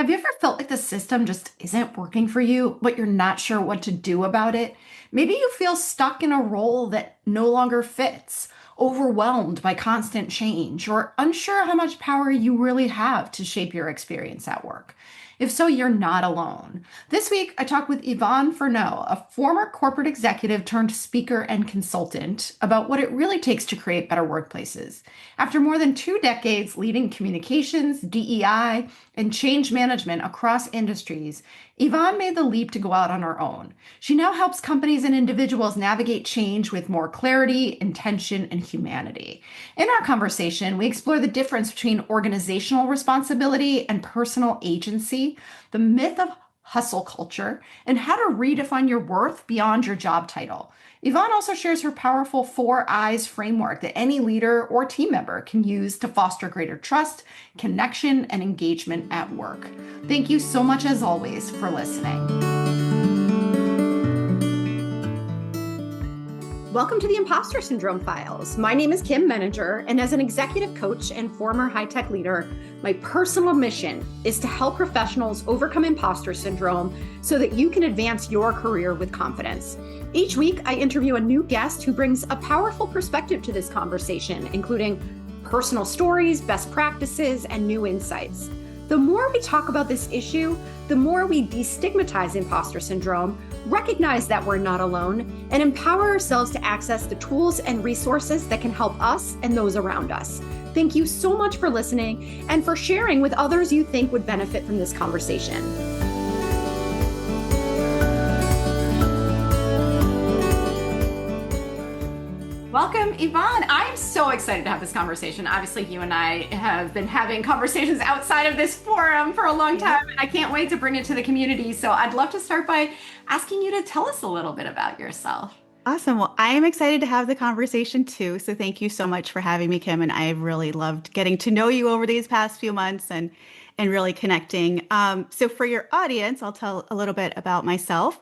Have you ever felt like the system just isn't working for you, but you're not sure what to do about it? Maybe you feel stuck in a role that no longer fits, overwhelmed by constant change, or unsure how much power you really have to shape your experience at work. If so, you're not alone. This week, I talked with Ivonne Furneaux, a former corporate executive turned speaker and consultant, about what it really takes to create better workplaces. After more than 2 decades leading communications, DEI, and change management across industries, Yvonne made the leap to go out on her own. She now helps companies and individuals navigate change with more clarity, intention, and humanity. In our conversation, we explore the difference between organizational responsibility and personal agency, the myth of hustle culture, and how to redefine your worth beyond your job title. Yvonne also shares her powerful 4 Eyes framework that any leader or team member can use to foster greater trust, connection, and engagement at work. Thank you so much, as always, for listening. Welcome to the Impostor Syndrome Files. My name is Kim Meninger, and as an executive coach and former high-tech leader, my personal mission is to help professionals overcome imposter syndrome so that you can advance your career with confidence. Each week, I interview a new guest who brings a powerful perspective to this conversation, including personal stories, best practices, and new insights. The more we talk about this issue, the more we destigmatize imposter syndrome, recognize that we're not alone, and empower ourselves to access the tools and resources that can help us and those around us. Thank you so much for listening and for sharing with others you think would benefit from this conversation. Welcome, Yvonne. I'm so excited to have this conversation. Obviously, you and I have been having conversations outside of this forum for a long time, and I can't wait to bring it to the community. So I'd love to start by asking you to tell us a little bit about yourself. Awesome. Well, I am excited to have the conversation too. So thank you so much for having me, Kim. And I've really loved getting to know you over these past few months and really connecting. So for your audience, I'll tell a little bit about myself.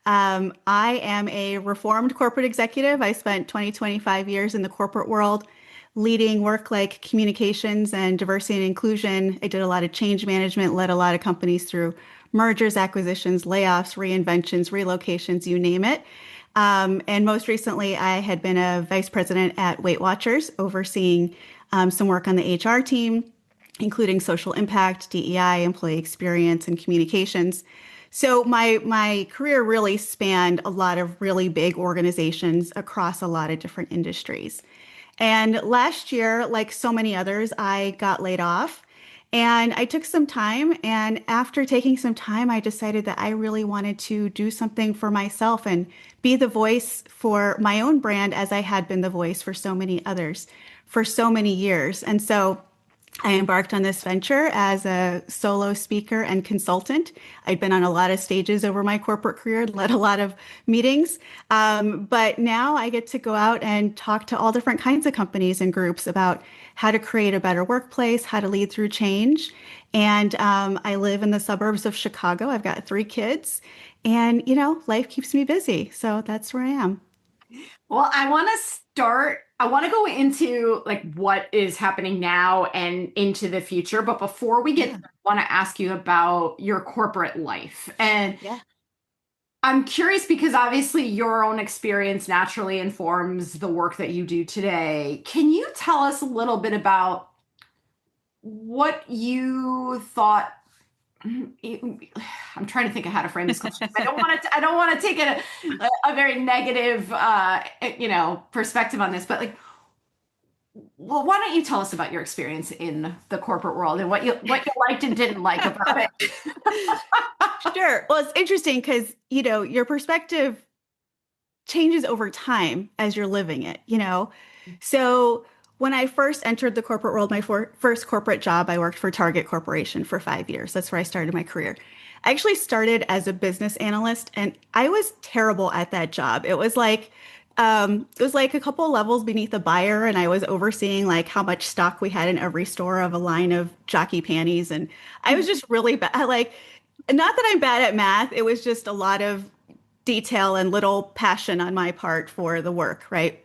I am a reformed corporate executive. I spent 25 years in the corporate world leading work like communications and diversity and inclusion. I did a lot of change management, led a lot of companies through mergers, acquisitions, layoffs, reinventions, relocations, you name it. And most recently, I had been a vice president at Weight Watchers, overseeing some work on the HR team, including social impact, DEI, employee experience, and communications. So my career really spanned a lot of really big organizations across a lot of different industries. And last year, like so many others, I got laid off. And I took some time, and after taking some time, I decided that I really wanted to do something for myself and be the voice for my own brand as I had been the voice for so many others for so many years. And so I embarked on this venture as a solo speaker and consultant. I'd been on a lot of stages over my corporate career, led a lot of meetings. But now I get to go out and talk to all different kinds of companies and groups about how to create a better workplace, how to lead through change. And I live in the suburbs of Chicago. I've got 3 kids, and life keeps me busy. So that's where I am. Well, I want to go into like what is happening now and into the future. But before we get, Yeah. I want to ask you about your corporate life. And Yeah. I'm curious because obviously your own experience naturally informs the work that you do today. Can you tell us a little bit about what you thought? I'm trying to think of how to frame this question. I don't want to take a very negative, perspective on this. But like, well, why don't you tell us about your experience in the corporate world and what you liked and didn't like about it? Sure. Well, it's interesting because, your perspective changes over time as you're living it. So when I first entered the corporate world, my first corporate job, I worked for Target Corporation for 5 years. That's where I started my career. I actually started as a business analyst, and I was terrible at that job. It was like a couple of levels beneath a buyer, and I was overseeing like how much stock we had in every store of a line of jockey panties, and I was just really bad. Like, not that I'm bad at math, it was just a lot of detail and little passion on my part for the work, right?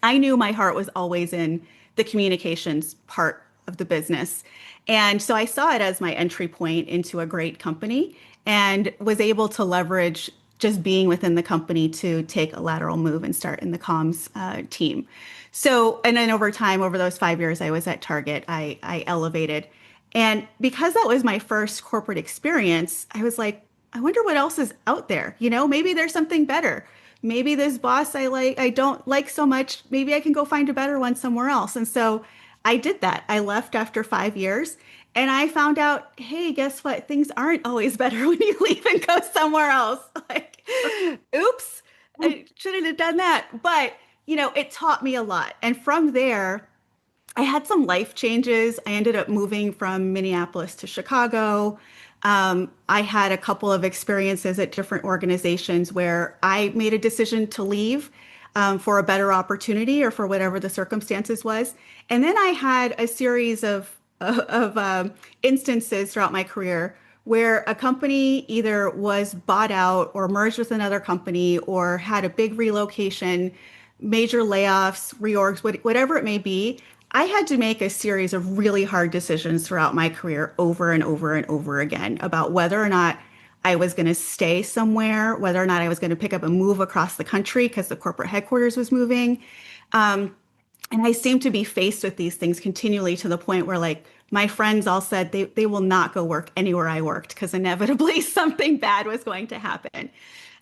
I knew my heart was always in the communications part of the business. And so I saw it as my entry point into a great company and was able to leverage just being within the company to take a lateral move and start in the comms team. So, and then over time, over those 5 years I was at Target, I elevated. And because that was my first corporate experience, I was like, I wonder what else is out there. Maybe there's something better. Maybe this boss I don't like so much. Maybe I can go find a better one somewhere else. And so I did that. I left after 5 years and I found out, hey, guess what? Things aren't always better when you leave and go somewhere else. Like, oops, I shouldn't have done that. But, it taught me a lot. And from there, I had some life changes. I ended up moving from Minneapolis to Chicago. I had a couple of experiences at different organizations where I made a decision to leave for a better opportunity or for whatever the circumstances was. And then I had a series of instances throughout my career where a company either was bought out or merged with another company or had a big relocation, major layoffs, reorgs, whatever it may be. I had to make a series of really hard decisions throughout my career over and over and over again about whether or not I was going to stay somewhere, whether or not I was going to pick up a move across the country because the corporate headquarters was moving. And I seem to be faced with these things continually to the point where, like, my friends all said they will not go work anywhere I worked because inevitably something bad was going to happen.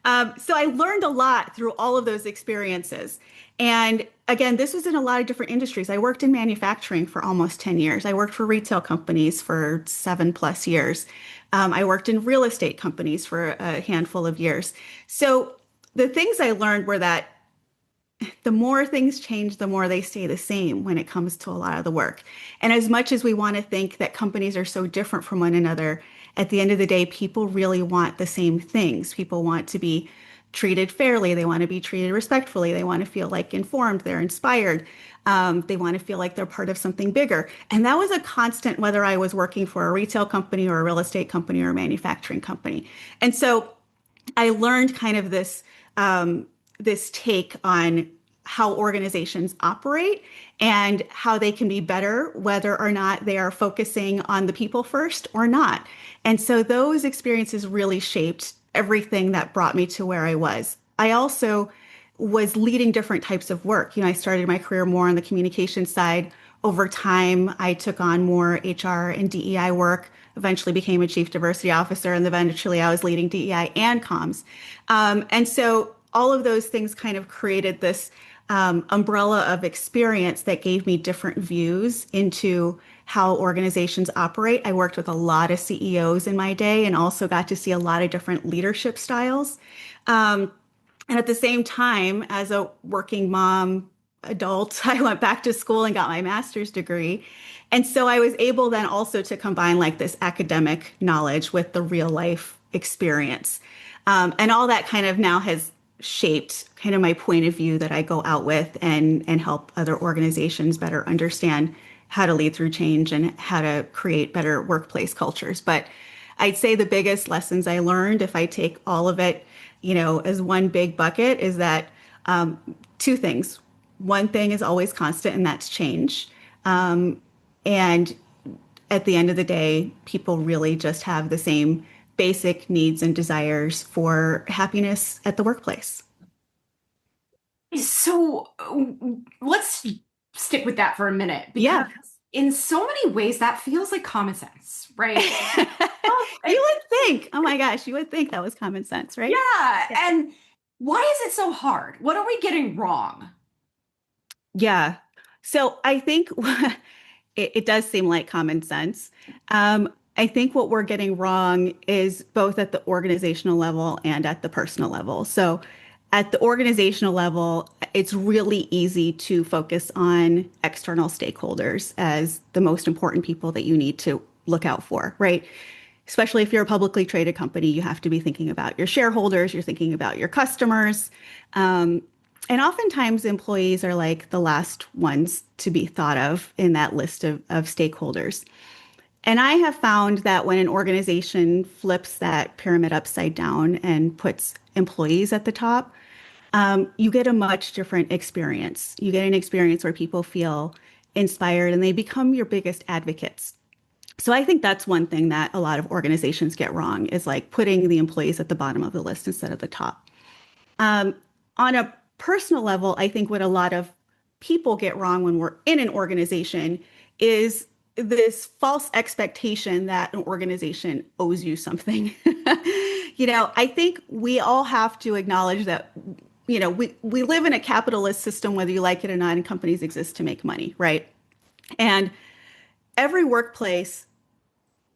So I learned a lot through all of those experiences. And again, this was in a lot of different industries. I worked in manufacturing for almost 10 years. I worked for retail companies for 7+ years. I worked in real estate companies for a handful of years. So the things I learned were that the more things change, the more they stay the same when it comes to a lot of the work. And as much as we want to think that companies are so different from one another, at the end of the day, people really want the same things. People want to be treated fairly. They want to be treated respectfully. They want to feel like informed. They're inspired. They want to feel like they're part of something bigger. And that was a constant, whether I was working for a retail company or a real estate company or a manufacturing company. And so I learned kind of this take on how organizations operate and how they can be better, whether or not they are focusing on the people first or not. And so those experiences really shaped everything that brought me to where I was. I also was leading different types of work. I started my career more on the communication side. Over time, I took on more HR and DEI work, eventually became a chief diversity officer, and eventually I was leading DEI and comms. And so all of those things kind of created this umbrella of experience that gave me different views into how organizations operate. I worked with a lot of CEOs in my day and also got to see a lot of different leadership styles. And at the same time, as a working mom, adult, I went back to school and got my master's degree. And so I was able then also to combine like this academic knowledge with the real life experience. And all that kind of now has shaped kind of my point of view that I go out with and help other organizations better understand how to lead through change and how to create better workplace cultures. But I'd say the biggest lessons I learned, if I take all of it, as one big bucket, is that two things. One thing is always constant, and that's change. And at the end of the day, people really just have the same basic needs and desires for happiness at the workplace. So let's stick with that for a minute because Yeah. in so many ways that feels like common sense, right? Oh, You would think, oh my gosh, you would think that was common sense, right? yeah. Yeah. And why is it so hard? What are we getting wrong? Yeah. So I think it does seem like common sense. I think what we're getting wrong is both at the organizational level and at the personal level. So at the organizational level, it's really easy to focus on external stakeholders as the most important people that you need to look out for, right? Especially if you're a publicly traded company, you have to be thinking about your shareholders, you're thinking about your customers. And oftentimes employees are like the last ones to be thought of in that list of stakeholders. And I have found that when an organization flips that pyramid upside down and puts employees at the top, you get a much different experience. You get an experience where people feel inspired and they become your biggest advocates. So I think that's one thing that a lot of organizations get wrong is like putting the employees at the bottom of the list instead of the top. Um, on a personal level, I think what a lot of people get wrong when we're in an organization is this false expectation that an organization owes you something. I think we all have to acknowledge that, we live in a capitalist system, whether you like it or not, and companies exist to make money, right? And every workplace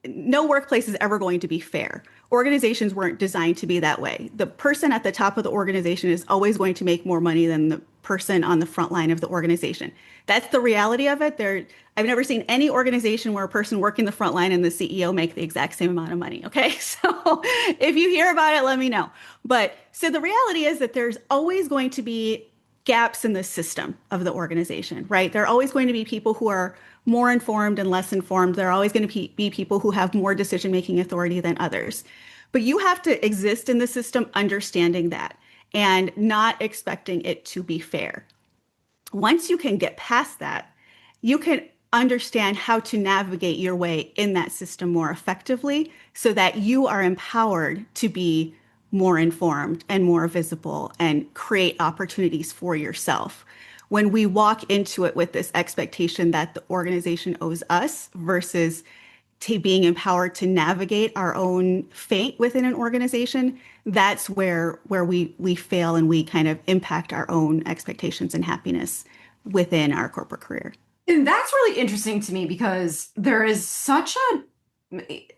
no workplace is ever going to be fair. Organizations weren't designed to be that way. The person at the top of the organization is always going to make more money than the person on the front line of the organization. That's the reality of it. I've never seen any organization where a person working the front line and the CEO make the exact same amount of money. Okay. So if you hear about it, let me know. But so the reality is that there's always going to be gaps in the system of the organization, right? There are always going to be people who are more informed and less informed. There are always going to be people who have more decision-making authority than others. But you have to exist in the system understanding that and not expecting it to be fair. Once you can get past that, you can understand how to navigate your way in that system more effectively so that you are empowered to be more informed and more visible and create opportunities for yourself. When we walk into it with this expectation that the organization owes us versus being empowered to navigate our own fate within an organization, that's where we fail and we kind of impact our own expectations and happiness within our corporate career. And that's really interesting to me because there is such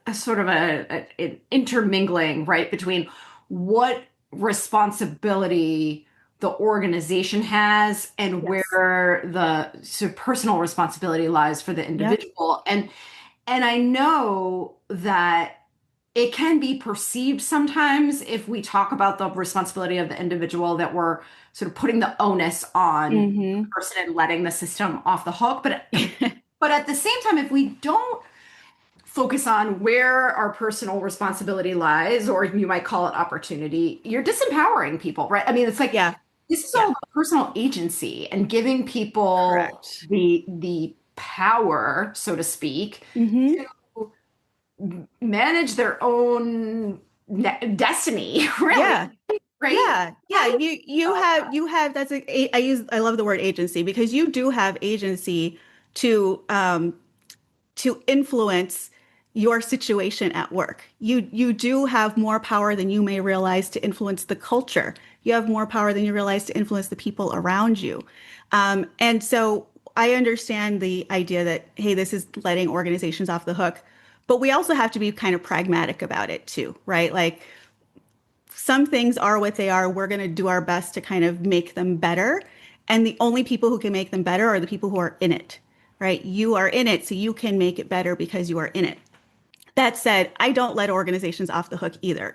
a sort of an intermingling, right, between what responsibility the organization has and Yes. where the sort of personal responsibility lies for the Yep. individual. And I know that it can be perceived sometimes if we talk about the responsibility of the individual that we're sort of putting the onus on the Hmm. person and letting the system off the hook. But at the same time, if we don't focus on where our personal responsibility lies, or you might call it opportunity, you're disempowering people, right? I mean, it's like Yeah. this is all Yeah. about personal agency and giving people Correct. the power, so to speak, Hmm. to manage their own destiny, really, Yeah. right? Yeah, yeah, How do you you feel about have that? you have that's I love the word agency because you do have agency to influence your situation at work. You do have more power than you may realize to influence the culture. You have more power than you realize to influence the people around you. And so I understand the idea that, hey, this is letting organizations off the hook, but we also have to be kind of pragmatic about it too, right? Like some things are what they are. We're going to do our best to kind of make them better. And the only people who can make them better are the people who are in it, right? You are in it, so you can make it better because you are in it. That said, I don't let organizations off the hook either.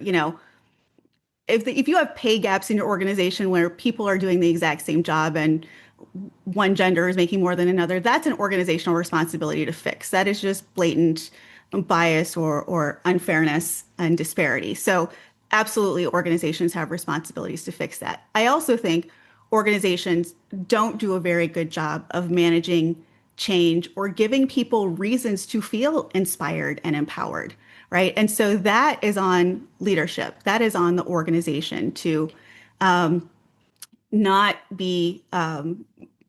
If you have pay gaps in your organization where people are doing the exact same job and one gender is making more than another, that's an organizational responsibility to fix. That is just blatant bias or unfairness and disparity. So, absolutely, organizations have responsibilities to fix that. I also think organizations don't do a very good job of managing change or giving people reasons to feel inspired and empowered, right? And so that is on leadership. That is on the organization to not be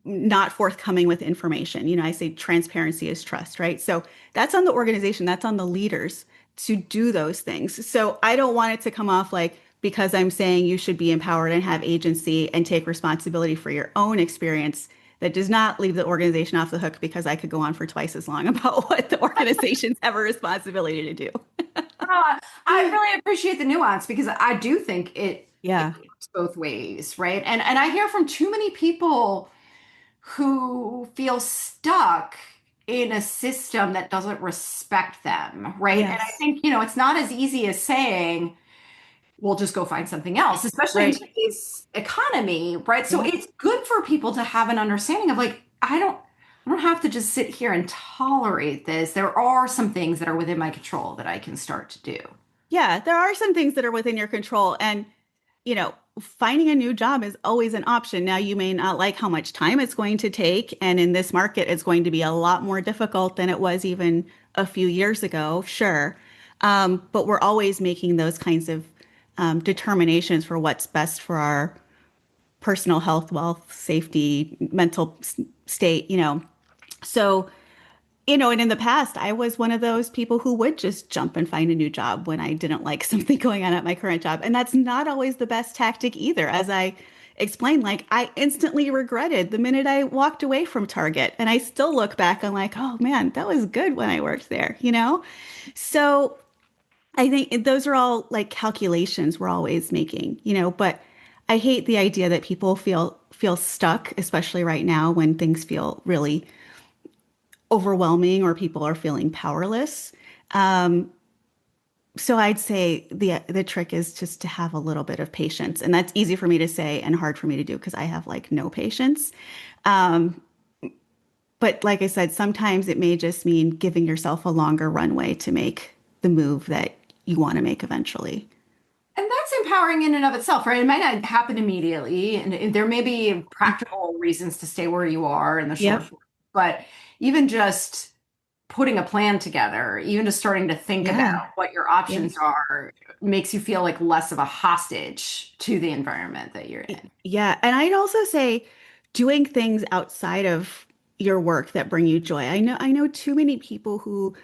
not forthcoming with information. I say transparency is trust, right? So that's on the organization, that's on the leaders to do those things. So I don't want it to come off like because I'm saying you should be empowered and have agency and take responsibility for your own experience. That does not leave the organization off the hook because I could go on for twice as long about what the organizations have a responsibility to do. I really appreciate the nuance because I do think it Yeah. works both ways, right? And I hear from too many people who feel stuck in a system that doesn't respect them, right? And I Yes. think, it's not as easy as saying, we'll just go find something else, especially in Right. today's economy, right? So Yeah. it's good for people to have an understanding of like, I don't have to just sit here and tolerate this. There are some things that are within my control that I can start to do. Yeah, there are some things that are within your control. And, finding a new job is always an option. Now, you may not like how much time it's going to take. And in this market, it's going to be a lot more difficult than it was even a few years ago, sure. But we're always making those kinds of determinations for what's best for our personal health, wealth, safety, mental state, So, and in the past, I was one of those people who would just jump and find a new job when I didn't like something going on at my current job. And that's not always the best tactic either. As I explained, like I instantly regretted the minute I walked away from Target. And I still look back, I'm like, oh man, that was good when I worked there? So I think those are all like calculations we're always making, but I hate the idea that people feel stuck, especially right now when things feel really overwhelming or people are feeling powerless. Um, so I'd say the trick is just to have a little bit of patience, and that's easy for me to say and hard for me to do because I have like no patience. Um, but like I said, sometimes it may just mean giving yourself a longer runway to make the move that you want to make eventually. And that's empowering in and of itself, right? It might not happen immediately, and there may be practical reasons to stay where you are in the short Yep. term. But even just putting a plan together, even just starting to think Yeah. about what your Yeah. options are, makes you feel like less of a hostage to the environment that you're in. Yeah. And I'd also say doing things outside of your work that bring you joy. I know too many people who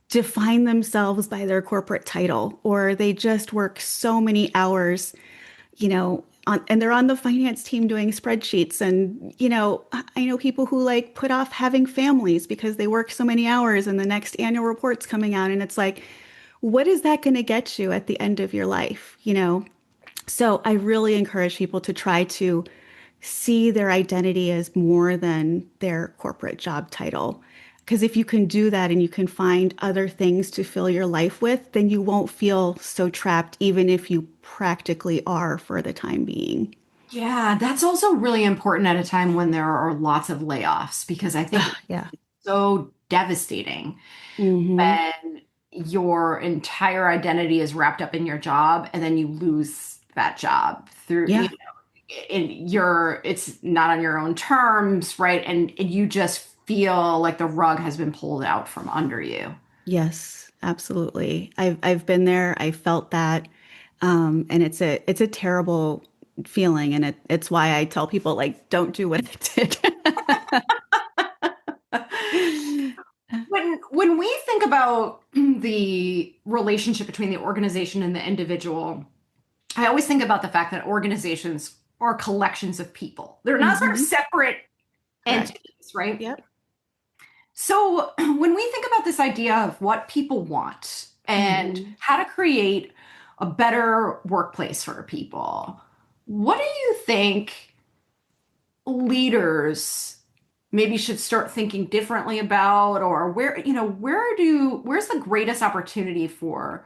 define themselves by their corporate title, or they just work so many hours, and they're on the finance team doing spreadsheets. And, I know people who like put off having families because they work so many hours and the next annual report's coming out. And it's like, what is that going to get you at the end of your life? So I really encourage people to try to see their identity as more than their corporate job title. Because if you can do that and you can find other things to fill your life with, then you won't feel so trapped, even if you practically are for the time being. Yeah, that's also really important at a time when there are lots of layoffs because I think it's Yeah. so devastating Hmm. when your entire identity is wrapped up in your job and then you lose that job through, Yeah. it's not on your own terms, right? And you just feel like the rug has been pulled out from under you. Yes, absolutely. I've been there. I felt that. And it's a terrible feeling. And it's why I tell people like, don't do what I did. When we think about the relationship between the organization and the individual, I always think about the fact that organizations are collections of people. They're not sort of Hmm. separate Correct. entities, right? Yep. So when we think about this idea of what people want and Hmm. how to create a better workplace for people, what do you think leaders maybe should start thinking differently about, or where's the greatest opportunity for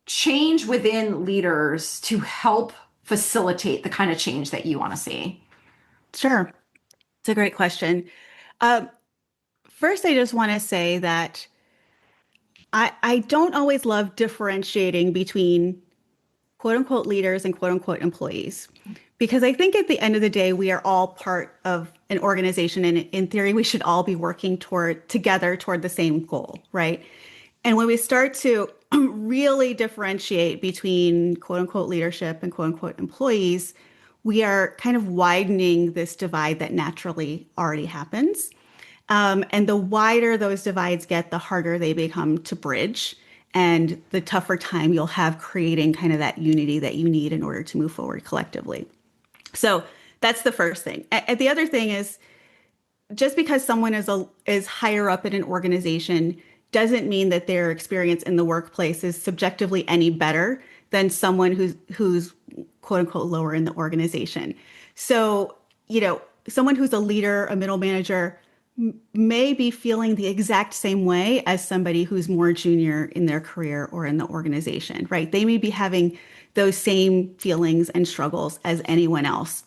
change within leaders to help facilitate the kind of change that you want to see? Sure. It's a great question. Uh, First, I just want to say that I don't always love differentiating between quote unquote leaders and quote unquote employees. Because I think at the end of the day, we are all part of an organization. And in theory, we should all be working together toward the same goal, right? And when we start to really differentiate between quote unquote leadership and quote unquote employees, we are kind of widening this divide that naturally already happens. And the wider those divides get, the harder they become to bridge and the tougher time you'll have creating kind of that unity that you need in order to move forward collectively. So that's the first thing. And the other thing is just because someone is higher up in an organization doesn't mean that their experience in the workplace is subjectively any better than someone who's quote unquote lower in the organization. So, someone who's a leader, a middle manager, may be feeling the exact same way as somebody who's more junior in their career or in the organization, right? They may be having those same feelings and struggles as anyone else.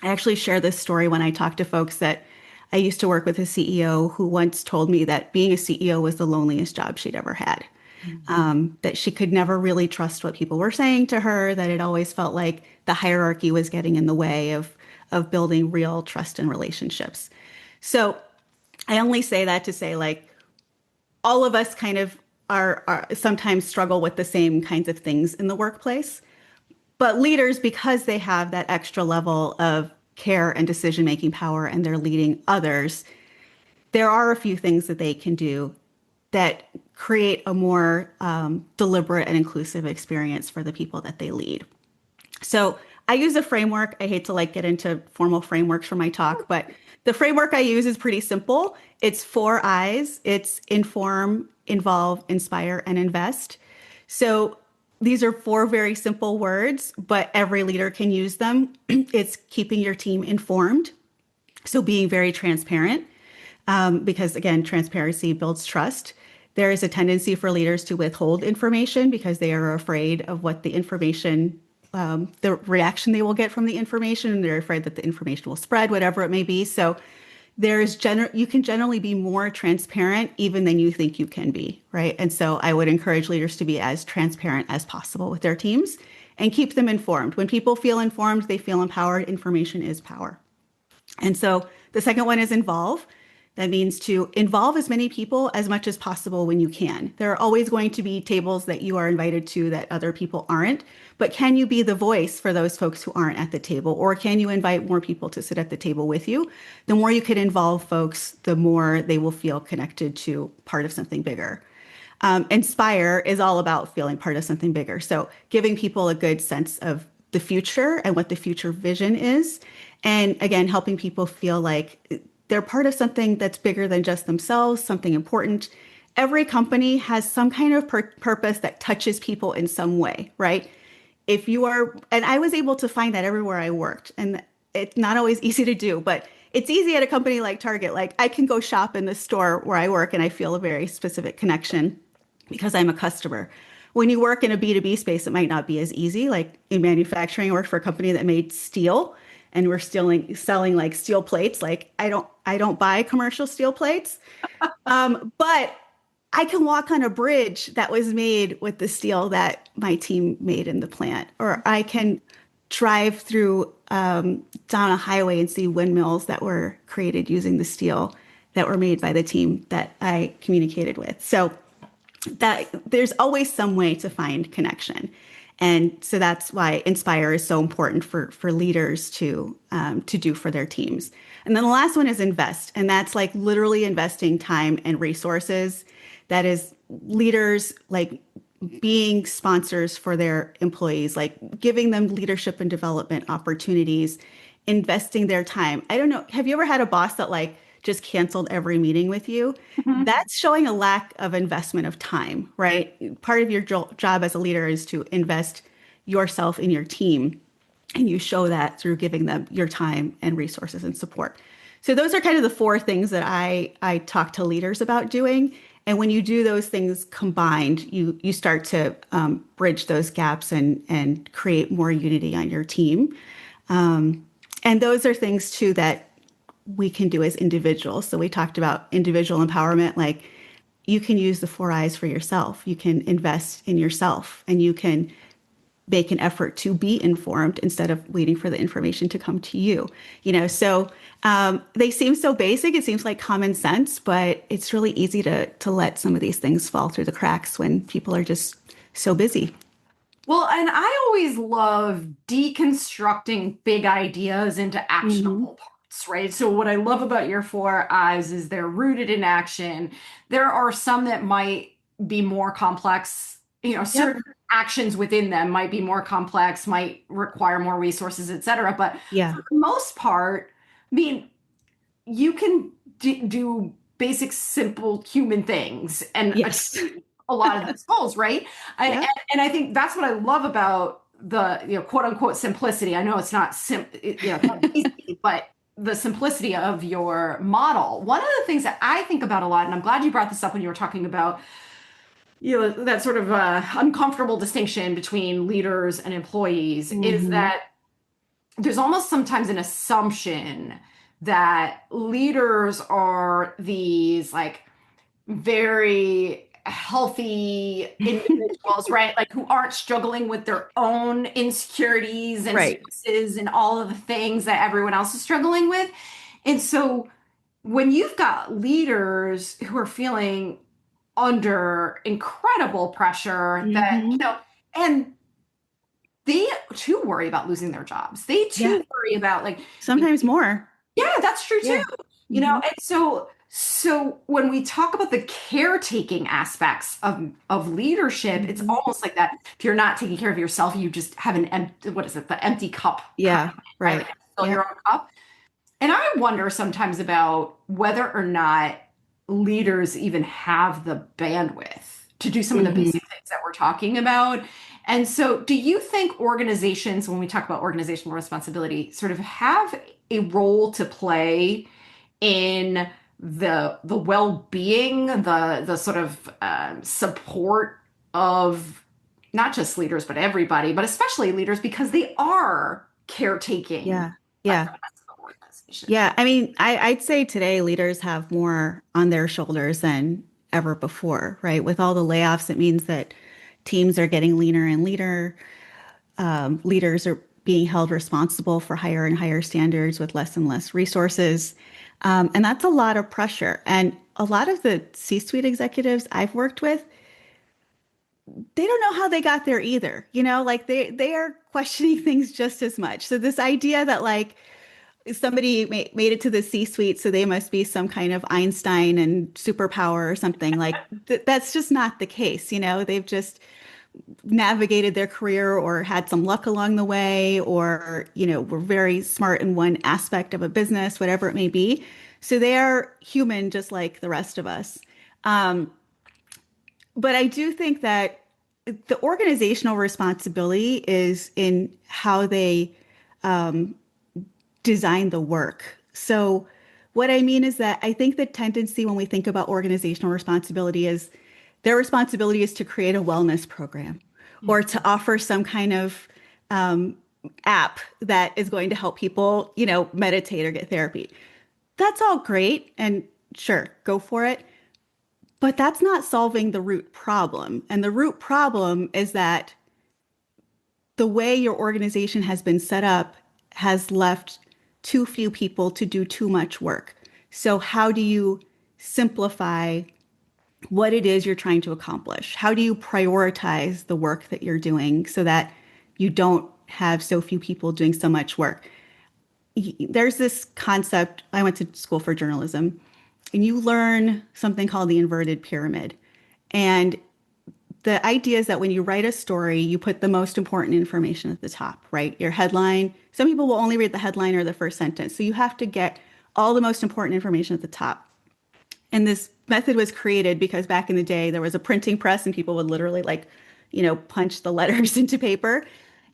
I actually share this story when I talk to folks that I used to work with a CEO who once told me that being a CEO was the loneliest job she'd ever had. That she could never really trust what people were saying to her, that it always felt like the hierarchy was getting in the way of building real trust and relationships. So I only say that to say, like, all of us kind of are sometimes struggle with the same kinds of things in the workplace. But leaders, because they have that extra level of care and decision making power and they're leading others, there are a few things that they can do that create a more deliberate and inclusive experience for the people that they lead. So I use a framework. I hate to like get into formal frameworks for my talk, but the framework I use is pretty simple. It's 4 I's. It's inform, involve, inspire, and invest. So these are 4 very simple words, but every leader can use them. It's keeping your team informed. So being very transparent, because again, transparency builds trust. There is a tendency for leaders to withhold information because they are afraid of what the information, the reaction they will get from the information, and they're afraid that the information will spread, whatever it may be. So you can generally be more transparent even than you think you can be, right? And so I would encourage leaders to be as transparent as possible with their teams and keep them informed. When people feel informed, they feel empowered. Information is power. And so the second one is involve. That means to involve as many people as much as possible when you can. There are always going to be tables that you are invited to that other people aren't, but can you be the voice for those folks who aren't at the table? Or can you invite more people to sit at the table with you? The more you can involve folks, the more they will feel connected to part of something bigger. Inspire is all about feeling part of something bigger. So giving people a good sense of the future and what the future vision is. And again, helping people feel like they're part of something that's bigger than just themselves, something important. Every company has some kind of purpose that touches people in some way, right? If you are, and I was able to find that everywhere I worked, and it's not always easy to do, but it's easy at a company like Target. Like I can go shop in the store where I work and I feel a very specific connection because I'm a customer. When you work in a B2B space, it might not be as easy. Like in manufacturing, I worked for a company that made steel and we're selling like steel plates. Like I don't buy commercial steel plates, but I can walk on a bridge that was made with the steel that my team made in the plant, or I can drive through down a highway and see windmills that were created using the steel that were made by the team that I communicated with. So that there's always some way to find connection. And so that's why Inspire is so important for leaders to do for their teams. And then the last one is invest. And that's like literally investing time and resources. That is leaders like being sponsors for their employees, like giving them leadership and development opportunities, investing their time. I don't know. Have you ever had a boss that like just canceled every meeting with you? Mhm. That's showing a lack of investment of time, right? Part of your job as a leader is to invest yourself in your team. And you show that through giving them your time and resources and support. So those are kind of the 4 things that I talk to leaders about doing. And when you do those things combined, you start to bridge those gaps and create more unity on your team. And those are things too that we can do as individuals. So we talked about individual empowerment, like you can use the 4 I's for yourself. You can invest in yourself and you can make an effort to be informed instead of waiting for the information to come to you. So they seem so basic. It seems like common sense, but it's really easy to let some of these things fall through the cracks when people are just so busy. Well, and I always love deconstructing big ideas into Hmm. actionable parts, right? So, what I love about your 4 I's is they're rooted in action. There are some that might be more complex, Yep. certain actions within them might be more complex, might require more resources, et cetera. But Yeah. for the most part, I mean, you can do basic, simple human things and Yes. achieve a lot of those goals, right? And, Yep. and I think that's what I love about the quote unquote simplicity. I know it's not it's not easy, but the simplicity of your model. One of the things that I think about a lot, and I'm glad you brought this up when you were talking about that sort of uncomfortable distinction between leaders and employees, is Hmm. that there's almost sometimes an assumption that leaders are these like very healthy individuals, right? Like who aren't struggling with their own insecurities and Right. stresses and all of the things that everyone else is struggling with. And so when you've got leaders who are feeling under incredible pressure that, Hmm. and they too worry about losing their jobs. They Yeah. too worry about like, Sometimes more. yeah, that's true too. Yeah. Hmm. And so when we talk about the caretaking aspects of leadership, it's Hmm. almost like that. If you're not taking care of yourself, you just have an empty, what is it, the empty cup kind Yeah. of thing, right? Like Right. you fill Yeah. your own cup. And I wonder sometimes about whether or not leaders even have the bandwidth to do some of the Hmm. basic things that we're talking about. And so, do you think organizations, when we talk about organizational responsibility, sort of have a role to play in the well-being, the sort of support of not just leaders, but everybody, but especially leaders, because they are caretaking Yeah. Yeah. elements of the organization. Yeah, I mean, I'd say today leaders have more on their shoulders than ever before, right? With all the layoffs, it means that teams are getting leaner and leaner. Leaders are being held responsible for higher and higher standards with less and less resources. And that's a lot of pressure. And a lot of the C-suite executives I've worked with, they don't know how they got there either. Like they are questioning things just as much. So this idea that like somebody made it to the C-suite, so they must be some kind of Einstein and superpower or something. Like that's just not the case. They've just navigated their career or had some luck along the way, or were very smart in one aspect of a business, whatever it may be. So they are human, just like the rest of us. Um, but I do think that the organizational responsibility is in how they design the work. So, what I mean is that I think the tendency when we think about organizational responsibility is their responsibility is to create a wellness program or to offer some kind of um, app that is going to help people, meditate or get therapy. That's all great. And sure, go for it. But that's not solving the root problem. And the root problem is that the way your organization has been set up has left too few people to do too much work. So, how do you simplify what it is you're trying to accomplish? How do you prioritize the work that you're doing so that you don't have so few people doing so much work? There's this concept. I went to school for journalism, and you learn something called the inverted pyramid. And the idea is that when you write a story, you put the most important information at the top, right? Your headline. Some people will only read the headline or the first sentence. So you have to get all the most important information at the top. And this method was created because back in the day, there was a printing press and people would literally like, punch the letters into paper.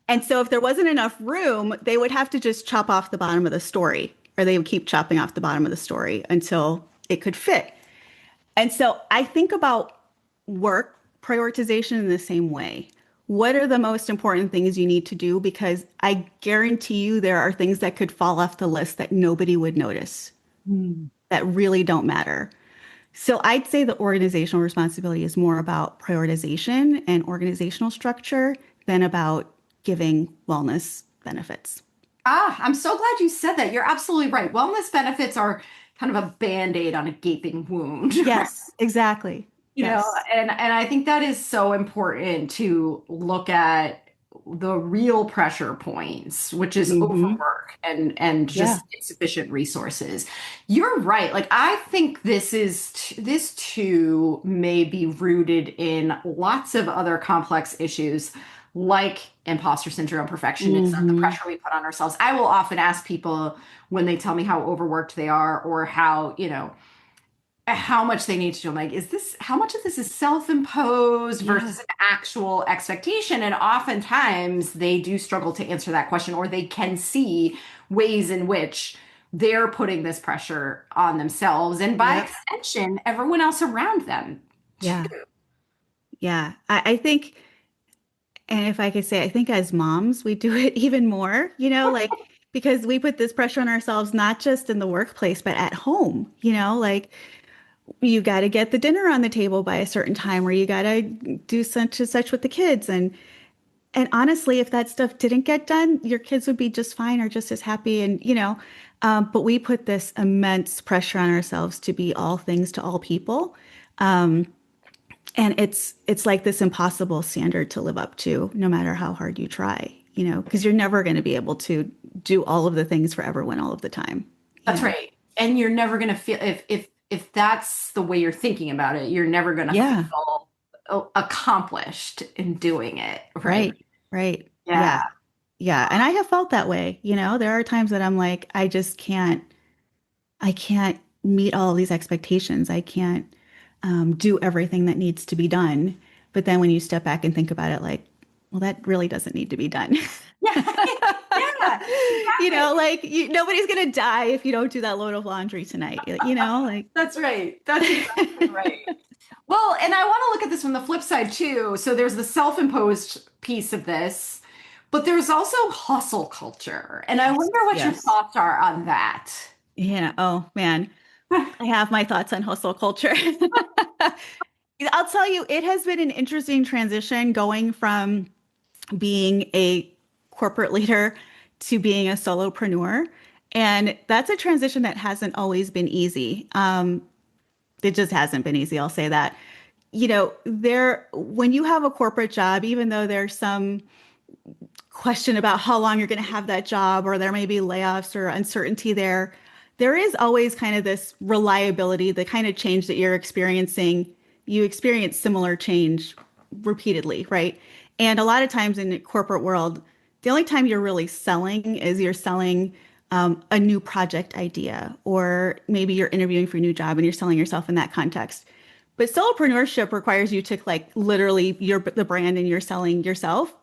And so if there wasn't enough room, they would have to just chop off the bottom of the story, or they would keep chopping off the bottom of the story until it could fit. And so I think about work prioritization in the same way. What are the most important things you need to do? Because I guarantee you there are things that could fall off the list that nobody would notice, Mm. that really don't matter. So I'd say the organizational responsibility is more about prioritization and organizational structure than about giving wellness benefits. Ah, I'm so glad you said that. You're absolutely right. Wellness benefits are kind of a band-aid on a gaping wound. Yes, exactly. You know, Yes. and I think that is so important to look at the real pressure points, which is Hmm. overwork and Yeah. just insufficient resources. You're right. Like I think this too may be rooted in lots of other complex issues like imposter syndrome, perfectionism, the Hmm. pressure we put on ourselves. I will often ask people when they tell me how overworked they are or how much they need to do. I'm like, how much of this is self-imposed Yeah. versus an actual expectation? And oftentimes they do struggle to answer that question, or they can see ways in which they're putting this pressure on themselves and by Yep. extension, everyone else around them too. Yeah. Yeah. I think, and if I could say, I think as moms, we do it even more, like because we put this pressure on ourselves, not just in the workplace, but at home, like you got to get the dinner on the table by a certain time, or you got to do such and such with the kids. And honestly, if that stuff didn't get done, your kids would be just fine or just as happy. And, but we put this immense pressure on ourselves to be all things to all people. And it's like this impossible standard to live up to, no matter how hard you try, because you're never going to be able to do all of the things for everyone all of the time, you That's know. right. And you're never going to feel if that's the way you're thinking about it, you're never going to Yeah, feel accomplished in doing it, right? right, right. Yeah. Yeah, yeah. And I have felt that way, there are times that I'm like, I can't meet all of these expectations. I can't do everything that needs to be done. But then when you step back and think about it, like, well, that really doesn't need to be done. Yeah. Yeah. Exactly. Like nobody's gonna die if you don't do that load of laundry tonight. Like That's right. That's exactly right. Well, and I want to look at this from the flip side too. So there's the self-imposed piece of this, but there's also hustle culture. And I yes, wonder what your yes. thoughts are on that. Yeah. Oh man, I have my thoughts on hustle culture. I'll tell you, it has been an interesting transition going from being a corporate leader to being a solopreneur. And that's a transition that hasn't always been easy. It just hasn't been easy, I'll say that. When you have a corporate job, even though there's some question about how long you're going to have that job, or there may be layoffs or uncertainty there is always kind of this reliability, the kind of change that you're experiencing. You experience similar change repeatedly, right? And a lot of times in the corporate world, the only time you're really selling is you're selling a new project idea, or maybe you're interviewing for a new job and you're selling yourself in that context. But solopreneurship requires you to like literally the brand and you're selling yourself.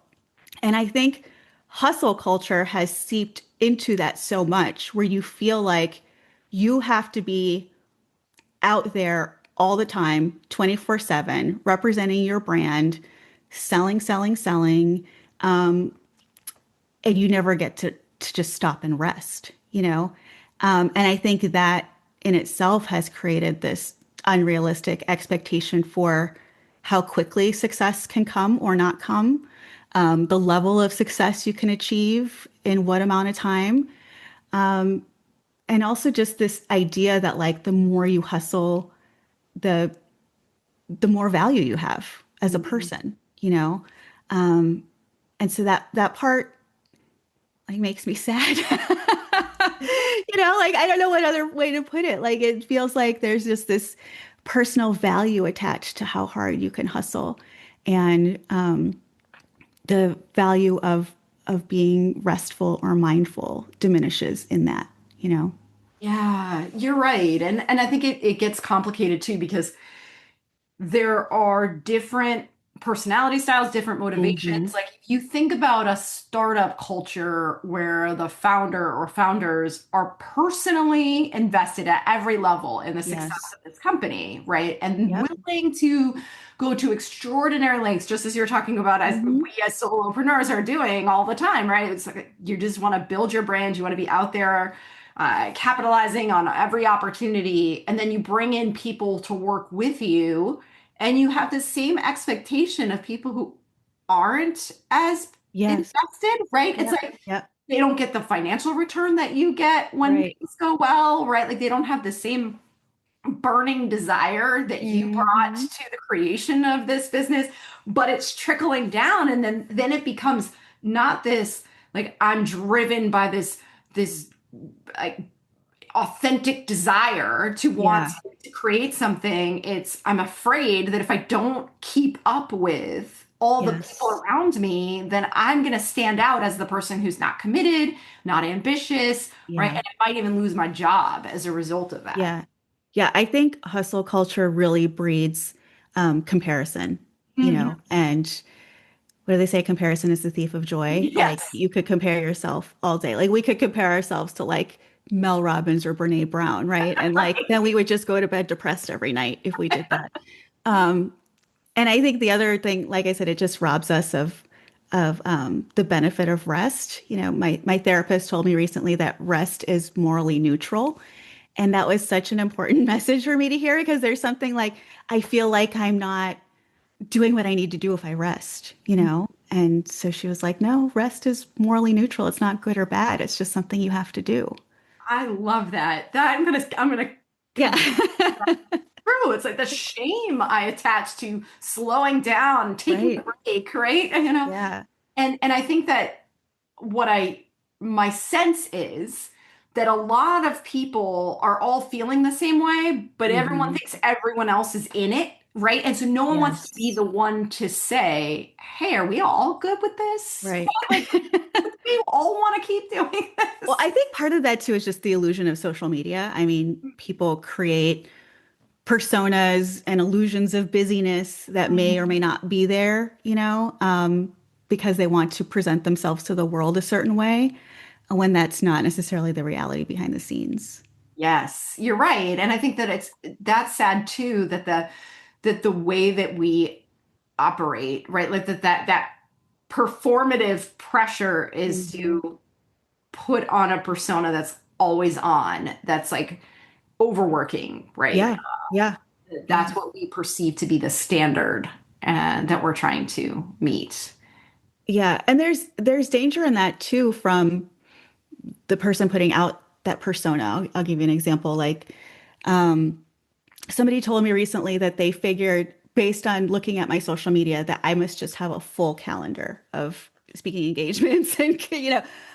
And I think hustle culture has seeped into that so much where you feel like you have to be out there all the time, 24/7, representing your brand, selling, selling, selling. And you never get to just stop and rest, you know? And I think that in itself has created this unrealistic expectation for how quickly success can come or not come, the level of success you can achieve in what amount of time. And also just this idea that like the more you hustle, the the more value you have as a Mhm. person, you know? Um, and so that part like makes me sad. Like I don't know what other way to put it. Like it feels like there's just this personal value attached to how hard you can hustle, and the value of being restful or mindful diminishes in that, you know? Yeah, you're right. And I think it gets complicated too because there are different personality styles, different Hmm. motivations. Like if you think about a startup culture where the founder or founders are personally invested at every level in the success Yes. of this company, right? And Yep. willing to go to extraordinary lengths, just as you're talking about, as Hmm. we as solopreneurs are doing all the time, right? It's like you just want to build your brand, you want to be out there capitalizing on every opportunity, and then you bring in people to work with you, and you have the same expectation of people who aren't as Yes. invested, right? It's Yep. like Yep. they don't get the financial return that you get when Right. things go well, right? Like they don't have the same burning desire that you brought Hmm. to the creation of this business, but it's trickling down, and then it becomes not this like I'm driven by this like authentic desire to want Yeah. to create something. It's I'm afraid that if I don't keep up with all the people Yes. around me, then I'm going to stand out as the person who's not committed, not ambitious, right? Yeah. And I might even lose my job as a result of that. Yeah. Yeah. I think hustle culture really breeds comparison, Mhm. and what do they say? Comparison is the thief of joy. Like Yes. you could compare yourself all day. Like we could compare ourselves to like Mel Robbins or Brene Brown, right? And like then we would just go to bed depressed every night if we did that. Um, and I think the other thing, like I said, it just robs us of the benefit of rest. My therapist told me recently that rest is morally neutral. And that was such an important message for me to hear, because there's something like I feel like I'm not doing what I need to do if I rest, you know? And so she was like, no, rest is morally neutral. It's not good or bad. It's just something you have to do. I love that. That I'm gonna Yeah. True. It's like the shame I attach to slowing down, taking a Right. break, right? Yeah. And I think that what I my sense is that a lot of people are all feeling the same way, but everyone Hmm. thinks everyone else is in it, right? And so no one wants to be Yes. the one to say, "Hey, are we all good with this?" Right. Like, we all want to keep doing Well, this. I think part of that too is just the illusion of social media. I mean, people create personas and illusions of busyness that may or Mhm. may not be there, because they want to present themselves to the world a certain way when that's not necessarily the reality behind the scenes. Yes, you're right. And I think that that's sad too that the way that we operate, right? Like that performative pressure is Hmm. to put on a persona that's always on, that's like overworking, right? Yeah. Yeah. That's Yeah. what we perceive to be the standard and that we're trying to meet. Yeah. And there's danger in that too from the person putting out that persona. I'll give you an example. Like, um, somebody told me recently that they figured, based on looking at my social media, that I must just have a full calendar of speaking engagements and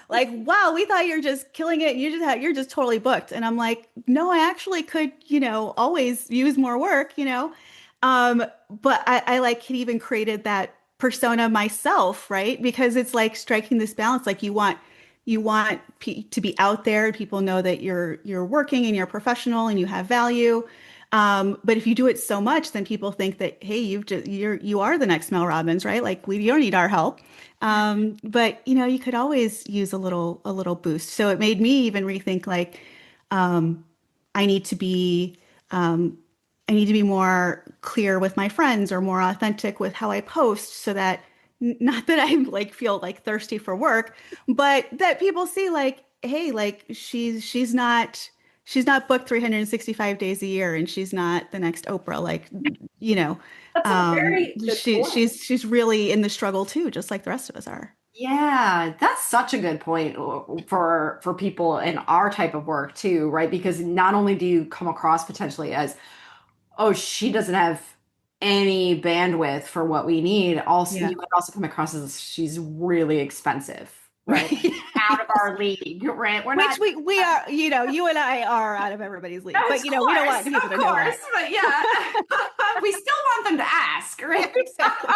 like, wow, we thought you're just killing it. You're just totally booked. And I'm like, no, I actually could, always use more work, but I like had even created that persona myself, right? Because it's like striking this balance. Like to be out there. People know that you're working and you're professional and you have value. But if you do it so much, then people think that, hey, you are the next Mel Robbins, right? Like you don't need our help. But you could always use a little boost. So it made me even rethink like, um, I need to be um, I need to be more clear with my friends or more authentic with how I post so that not that I like feel like thirsty for work, but that people see like, hey, like she's not booked 365 days a year and she's not the next Oprah. Like, you know, That's a very good she point. she's really in the struggle too, just like the rest of us are. Yeah, that's such a good point for people in our type of work too, right? Because not only do you come across potentially as, oh, she doesn't have any bandwidth for what we need, also Yeah. you might also come across as she's really expensive, right? Like Right. out of our league, right? We're not Which we are, you and I are out of everybody's league, but we don't want people of to know course, that. but yeah, we still want them to ask, right? Exactly.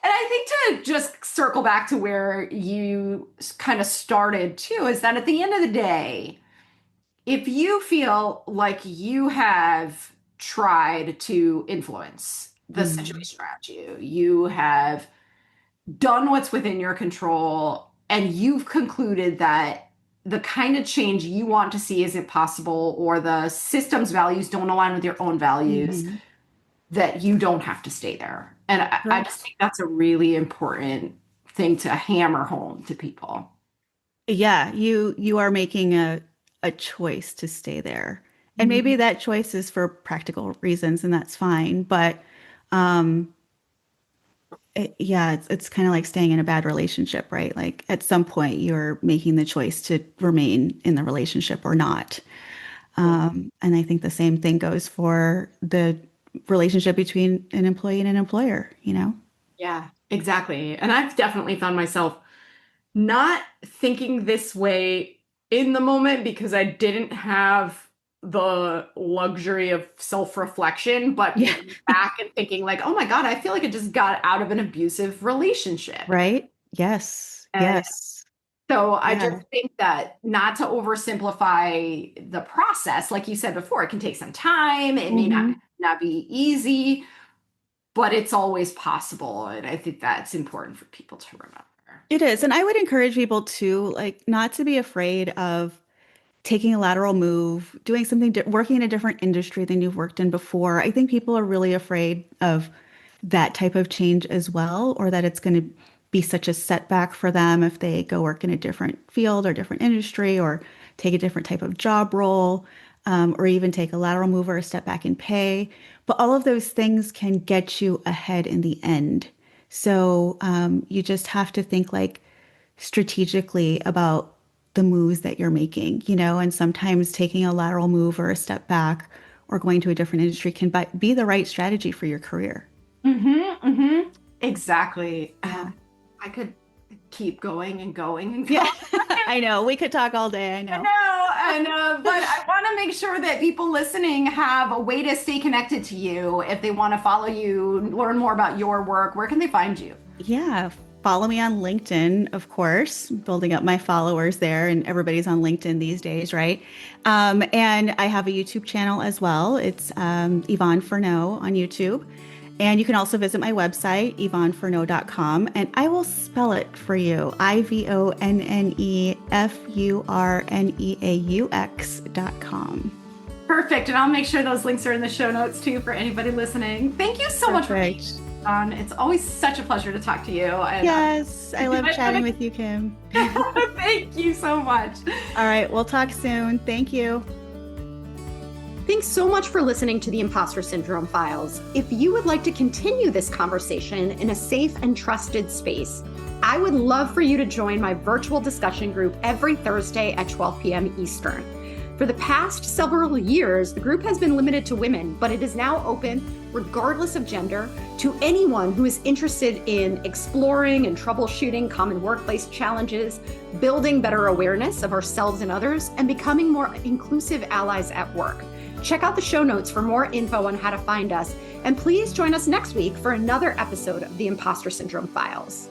And I think to just circle back to where you kind of started too, is that at the end of the day, if you feel like you have tried to influence the Mhm. situation around you, you have done what's within your control, and you've concluded that the kind of change you want to see isn't possible, or the system's values don't align with your own values, Mhm. that you don't have to stay there. And I just Correct. think that's a really important thing to hammer home to people. Yeah, you are making a choice to stay there. And maybe Mhm. that choice is for practical reasons and that's fine, but um yeah, it's kind of like staying in a bad relationship, right? Like at some point you're making the choice to remain in the relationship or not. And I think the same thing goes for the relationship between an employee and an employer. Yeah, exactly. And I've definitely found myself not thinking this way in the moment because I didn't have the luxury of self-reflection, but Yeah. looking back and thinking like, oh my God, I feel like I just got out of an abusive relationship. Right? Yes. And Yes. so I just Yeah. think that not to oversimplify the process, like you said before, it can take some time. It may Hmm. not be easy, but it's always possible. And I think that's important for people to remember. It is. And I would encourage people to like not to be afraid of taking a lateral move, doing something, working in a different industry than you've worked in before. I think people are really afraid of that type of change as well, or that it's going to be such a setback for them if they go work in a different field or different industry or take a different type of job role, or even take a lateral move or a step back in pay. But all of those things can get you ahead in the end. So you just have to think like strategically about the moves that you're making, and sometimes taking a lateral move or a step back or going to a different industry can be the right strategy for your career. Exactly. Yeah. I could keep going and going and Yeah. going. I know. We could talk all day. I I know. know, but I want to make sure that people listening have a way to stay connected to you if they want to follow you, learn more about your work. Where can they find you? Yeah. Follow me on LinkedIn, of course, building up my followers there, and everybody's on LinkedIn these days, right? And I have a YouTube channel as well. It's Ivonne Furneaux on YouTube. And you can also visit my website, yvonnefurneaux.com, and I will spell it for you, IVONNEFURNEAUX.com. Perfect. And I'll make sure those links are in the show notes too for anybody listening. Thank you so much for being on. It's always such a pleasure to talk to you. And, yes, I love chatting with you, Kim. Thank you so much. All right, we'll talk soon. Thank you. Thanks so much for listening to the Impostor Syndrome Files. If you would like to continue this conversation in a safe and trusted space, I would love for you to join my virtual discussion group every Thursday at 12 p.m. Eastern. For the past several years, the group has been limited to women, but it is now open, regardless of gender, to anyone who is interested in exploring and troubleshooting common workplace challenges, building better awareness of ourselves and others, and becoming more inclusive allies at work. Check out the show notes for more info on how to find us, and please join us next week for another episode of the Impostor Syndrome Files.